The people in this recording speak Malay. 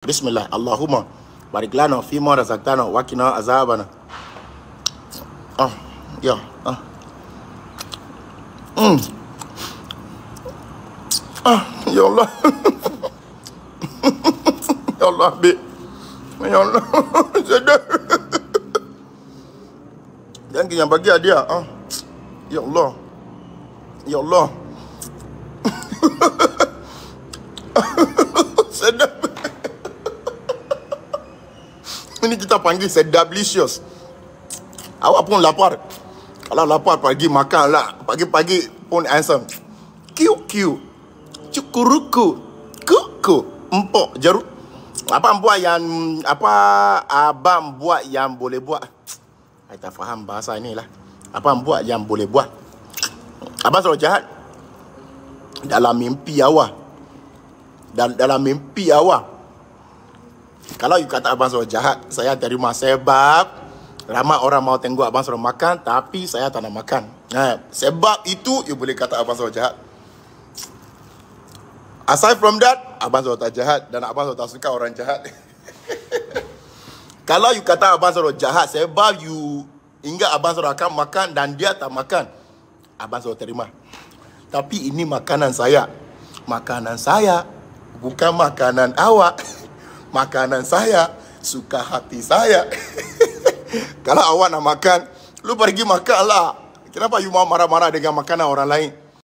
Bismillah, Allahumma barik lana fima razaqtana wa qina azabana. Ya. Ya Allah. Ya Allah, Bi. Ya Allah. Sedap. Jangan yang bagi hadiah. Ya Allah. Ya Allah. Sedap. Ini kita panggil sedablicious. Awak pun lapar. Kalau lapar pagi makanlah. Pagi-pagi pun handsome. Kiu-kiu. Cukuruku. Kuku. Empok jeruk. Apa abang buat yang boleh buat? Saya tak faham bahasa inilah. Apa buat yang boleh buat? Abang selalu jahat. Dalam mimpi awak. Dalam mimpi awak. Kalau you kata abang selalu jahat, saya terima sebab ramai orang mau tengok abang selalu makan, tapi saya tak nak makan. Sebab itu, you boleh kata abang selalu jahat. Aside from that, abang selalu tak jahat dan abang selalu tak suka orang jahat. Kalau you kata abang selalu jahat, sebab you ingat abang selalu akan makan dan dia tak makan, abang selalu terima. Tapi ini makanan saya. Makanan saya, bukan makanan awak. Makanan saya, suka hati saya. Kalau awak nak makan, lu pergi makan lah. Kenapa you mau marah-marah dengan makanan orang lain?